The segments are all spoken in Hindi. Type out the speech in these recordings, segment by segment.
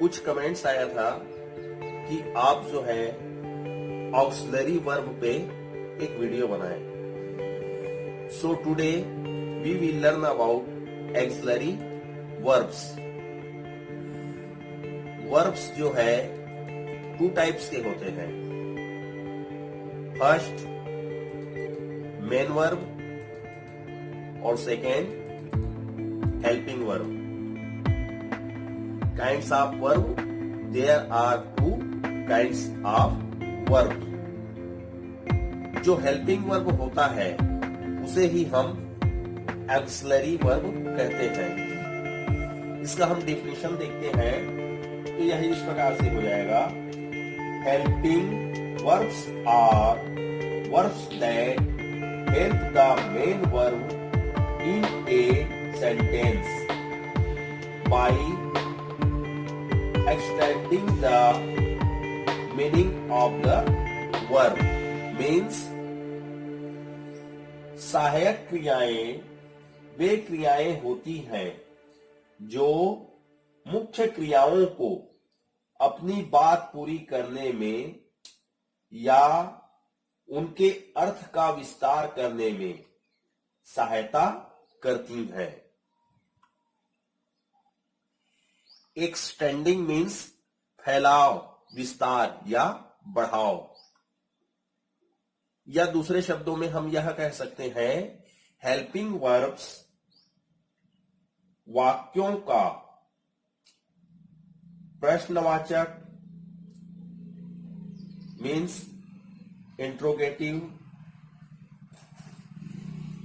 कुछ कमेंट्स आया था कि आप जो है ऑक्सिलरी वर्ब पे एक वीडियो बनाए। So today we will learn about auxiliary verbs. Verbs जो है टू टाइप्स के होते हैं। फर्स्ट मेन वर्ब और second helping verb. Kinds of verb, there are two kinds of verb। जो हेल्पिंग वर्ब होता है उसे ही हम एक्सिलरी वर्ब कहते हैं। इसका हम डेफिनेशन देखते हैं तो यही इस प्रकार से हो जाएगा। Helping verbs are verbs that help the main verb in a sentence by extending the meaning of the verb। means सहायक क्रियाएं वे क्रियाएं होती हैं जो मुख्य क्रियाओं को अपनी बात पूरी करने में या उनके अर्थ का विस्तार करने में सहायता करती हैं। एक्सटेंडिंग मीन्स फैलाव, विस्तार या बढ़ाव, या दूसरे शब्दों में हम यह कह सकते हैं हेल्पिंग वर्ब्स वाक्यों का प्रश्नवाचक मीन्स इंट्रोगेटिव,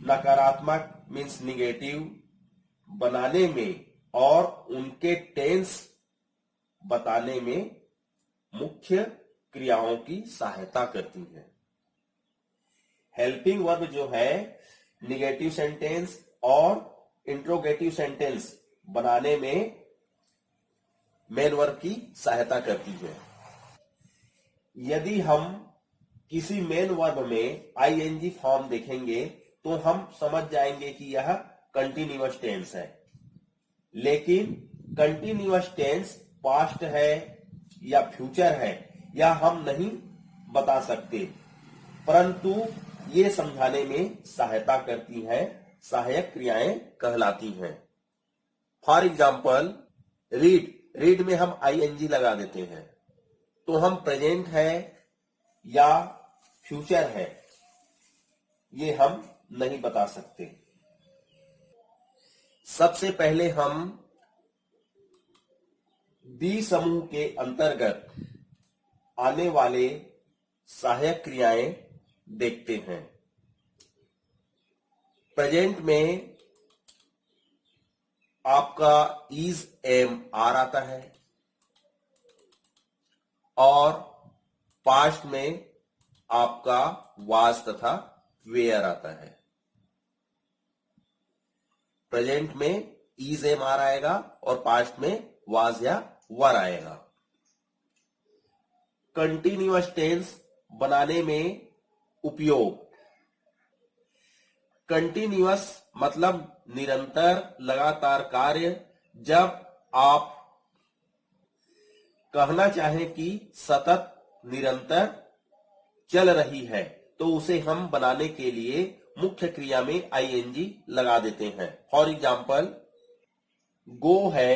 नकारात्मक मीन्स निगेटिव बनाने में और उनके टेंस बताने में मुख्य क्रियाओं की सहायता करती है। हेल्पिंग वर्ब जो है निगेटिव सेंटेंस और इंट्रोगेटिव सेंटेंस बनाने में मेन वर्ब की सहायता करती है। यदि हम किसी मेन वर्ब में आईएनजी फॉर्म देखेंगे तो हम समझ जाएंगे कि यह कंटिन्यूअस टेंस है। लेकिन कंटिन्यूअस टेंस पास्ट है या फ्यूचर है यह हम नहीं बता सकते, परंतु ये समझाने में सहायता करती हैं, सहायक क्रियाएं कहलाती हैं। फॉर एग्जाम्पल रीड, रीड में हम आईएनजी लगा देते हैं तो हम प्रेजेंट है या फ्यूचर है ये हम नहीं बता सकते। सबसे पहले हम बी समूह के अंतर्गत आने वाले सहायक क्रियाएं देखते हैं। प्रेजेंट में आपका इज एम आर आता है और पास्ट में आपका वाज तथा वेयर आता है। प्रेजेंट में इज एम आर आएगा और पास्ट में वाज या वर आएगा। कंटिन्यूअस टेंस बनाने में उपयोग। कंटिन्यूअस मतलब निरंतर, लगातार कार्य। जब आप कहना चाहें कि सतत, निरंतर चल रही है तो उसे हम बनाने के लिए मुख्य क्रिया में आईएनजी लगा देते हैं। फॉर एग्जाम्पल गो है,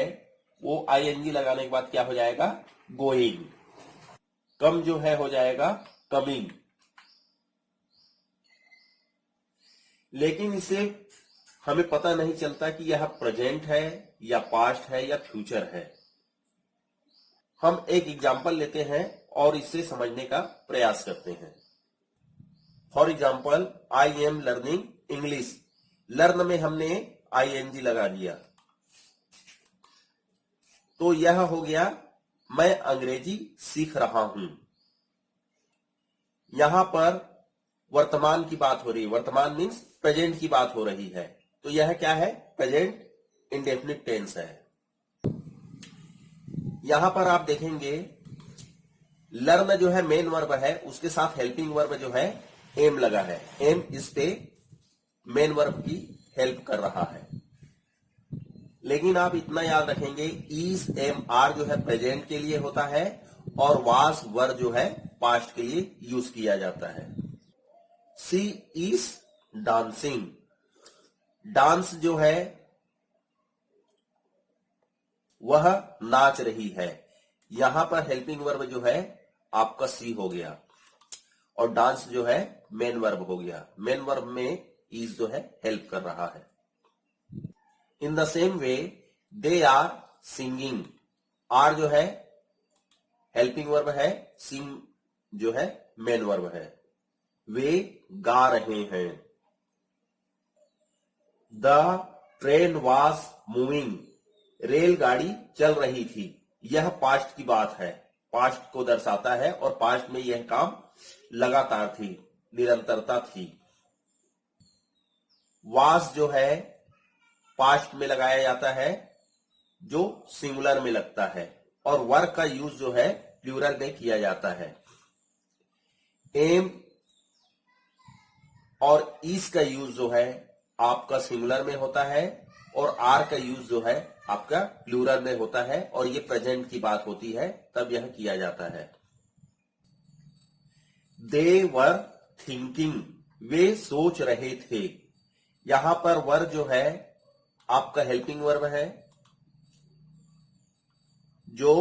वो आईएनजी लगाने के बाद क्या हो जाएगा? गोइंग। कम जो है हो जाएगा कमिंग। लेकिन इसे हमें पता नहीं चलता कि यह प्रेजेंट है या पास्ट है या फ्यूचर है। हम एक एग्जाम्पल लेते हैं और इससे समझने का प्रयास करते हैं। For example I am learning English. Learn में हमने आईएनजी लगा दिया तो यह हो गया मैं अंग्रेजी सीख रहा हूं। यहां पर वर्तमान की बात हो रही है। वर्तमान मीन्स प्रेजेंट की बात हो रही है तो यह क्या है? प्रेजेंट इंडेफिनिट टेंस है। यहां पर आप देखेंगे लर्न जो है मेन वर्ब है, उसके साथ हेल्पिंग वर्ब जो है एम लगा है। एम इस पे मेन वर्ब की हेल्प कर रहा है। लेकिन आप इतना याद रखेंगे इज एम आर जो है प्रेजेंट के लिए होता है और वाज वर जो है पास्ट के लिए यूज किया जाता है। सी इज डांसिंग, डांस जो है वह नाच रही है। यहां पर हेल्पिंग वर्ब जो है आपका सी हो गया और डांस जो है मेन वर्ब हो गया। मेन वर्ब में इज जो है हेल्प कर रहा है। In the same way they are singing, are जो है हेल्पिंग वर्ब है, सिंग जो है मेन वर्ब है। वे गा रहे हैं। द ट्रेन वॉज मूविंग, रेलगाड़ी चल रही थी। यह पास्ट की बात है, पास्ट को दर्शाता है और पास्ट में यह काम लगातार थी, निरंतरता थी। वास जो है पास्ट में लगाया जाता है जो सिंगुलर में लगता है और वर्क का यूज जो है प्लूरल में किया जाता है। एम और इस का यूज जो है आपका सिंगुलर में होता है और आर का यूज जो है आपका प्लूरल में होता है और ये प्रेजेंट की बात होती है तब यह किया जाता है। दे वर थिंकिंग, वे सोच रहे थे। यहां पर वर जो है आपका हेल्पिंग वर्ब है जो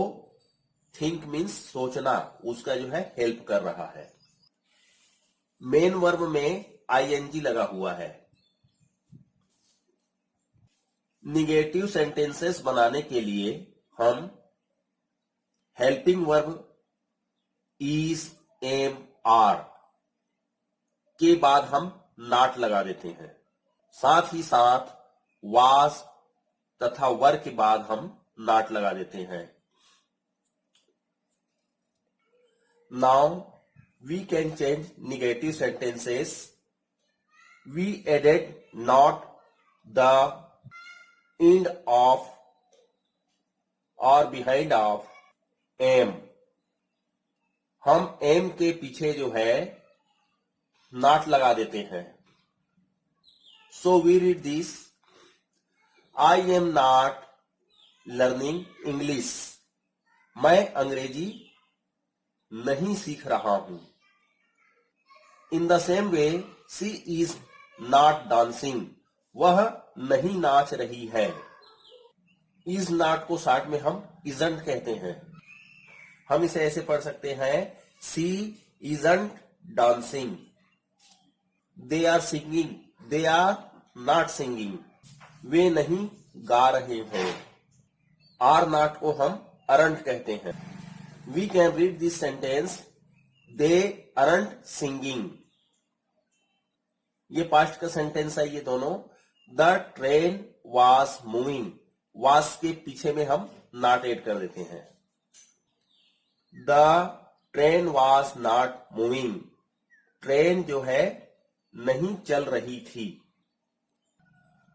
थिंक मीन्स सोचना, उसका जो है हेल्प कर रहा है। मेन वर्ब में आईएनजी लगा हुआ है। निगेटिव सेंटेंसेस बनाने के लिए हम helping verb is am are के बाद हम नॉट लगा देते हैं। साथ ही साथ वाज तथा वर के बाद हम नॉट लगा देते हैं। Now we can change negative sentences. We added not the end of और behind of am। हम am के पीछे जो है not लगा देते हैं। So we read this, I am not learning English, मैं अंग्रेजी नहीं सीख रहा हूं। In the same way she is not dancing, वह नहीं नाच रही है। इज नॉट को शॉर्ट में हम इजंट कहते हैं। हम इसे ऐसे पढ़ सकते हैं, she isn't dancing. They are singing, they are not singing, वे नहीं गा रहे हैं। आर नॉट को हम अरंट कहते हैं। We can read this sentence, they aren't singing. ये पास्ट का सेंटेंस है ये दोनों। The train was moving, was के पीछे में हम नॉट ऐड कर देते हैं। The train was not moving, train जो है नहीं चल रही थी।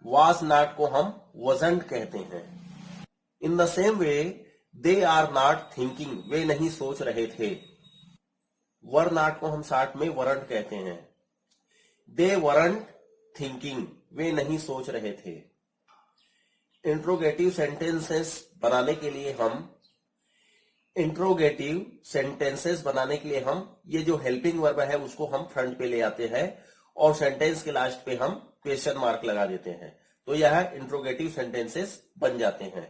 वॉज नॉट को हम वजंट कहते हैं। In the same way they are not thinking, वे नहीं सोच रहे थे। वर नॉट को हम शॉर्ट में वरंट कहते हैं। दे वरंट थिंकिंग, वे नहीं सोच रहे थे। इंट्रोगेटिव सेंटेंसेस बनाने के लिए हम ये जो हेल्पिंग वर्ब है उसको हम फ्रंट पे ले आते हैं और सेंटेंस के लास्ट पे हम क्वेश्चन मार्क लगा देते हैं, तो यह इंट्रोगेटिव सेंटेंसेस बन जाते हैं।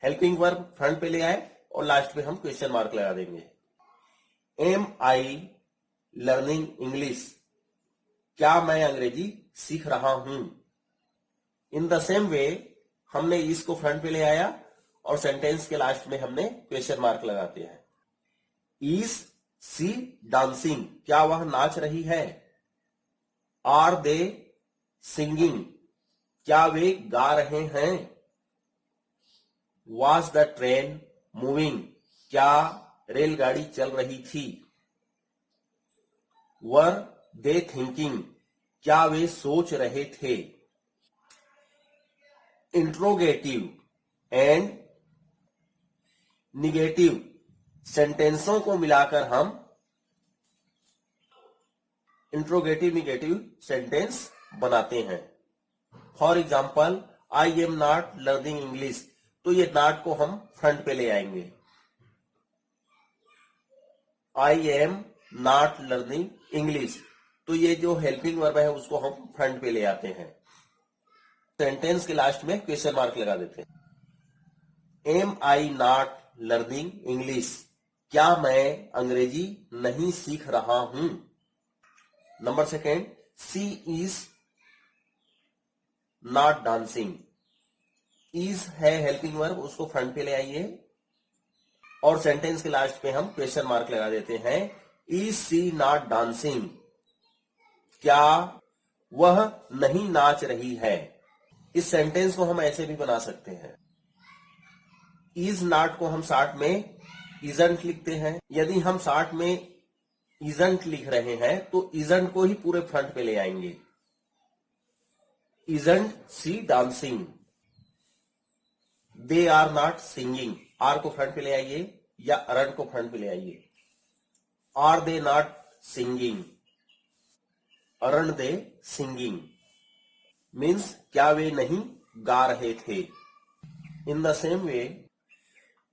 हेल्पिंग वर्ब फ्रंट पे ले आए और लास्ट पे हम क्वेश्चन मार्क लगा देंगे। एम आई लर्निंग इंग्लिश, क्या मैं अंग्रेजी सीख रहा हूं। इन द सेम वे हमने इसको फ्रंट पे ले आया और सेंटेंस के लास्ट में हमने क्वेश्चन मार्क लगाते हैं। इज सी डांसिंग, क्या वह नाच रही है। आर दे सिंगिंग, क्या वे गा रहे हैं। वॉज द ट्रेन मूविंग, क्या रेलगाड़ी चल रही थी। वर दे थिंकिंग, क्या वे सोच रहे थे। इंट्रोगेटिव एंड निगेटिव सेंटेंसों को मिलाकर हम इंट्रोगेटिव निगेटिव सेंटेंस बनाते हैं। For example, I am not learning English, तो ये नॉट को हम फ्रंट पे ले आएंगे। I am not learning English, तो ये जो हेल्पिंग वर्ब है उसको हम फ्रंट पे ले आते हैं। सेंटेंस के लास्ट में क्वेश्चन मार्क लगा देते हैं। Am I not learning English, क्या मैं अंग्रेजी नहीं सीख रहा हूं। Number second, she is not dancing, is है हेल्पिंग वर्ब, उसको फ्रंट पे ले आइए और सेंटेंस के लास्ट पे हम क्वेश्चन मार्क लगा देते हैं। इज सी नॉट डांसिंग, क्या वह नहीं नाच रही है। इस सेंटेंस को हम ऐसे भी बना सकते हैं। इज नॉट को हम शॉर्ट में इजंट लिखते हैं। यदि हम शॉर्ट में इजंट लिख रहे हैं तो इजंट को ही पूरे फ्रंट पे ले आएंगे। Isn't she dancing, they are not singing, are को फ्रंट पे ले आइए या अरंट को फ्रंट पे ले आइए। Are they not singing, aren't they singing, means क्या वे नहीं गा रहे थे। In the same way,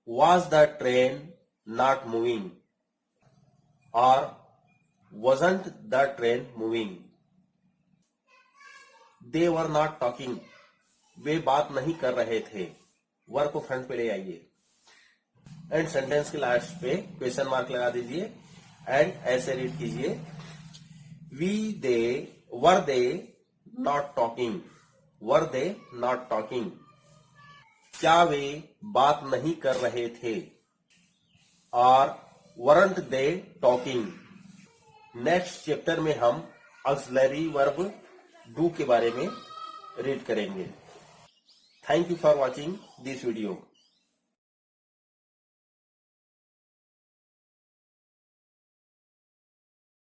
was the train not moving or wasn't the train moving, they were not talking, वे बात नहीं कर रहे थे। वर्ब को फ्रंट पे ले आइए एंड सेंटेंस के लास्ट पे क्वेश्चन मार्क लगा दीजिए एंड ऐसे रीड कीजिए। We they were they not talking, were they not talking, क्या वे बात नहीं कर रहे थे। और weren't they talking. Next chapter में हम ऑक्सिलरी वर्ब डू के बारे में रीड करेंगे। Thank you for watching this video.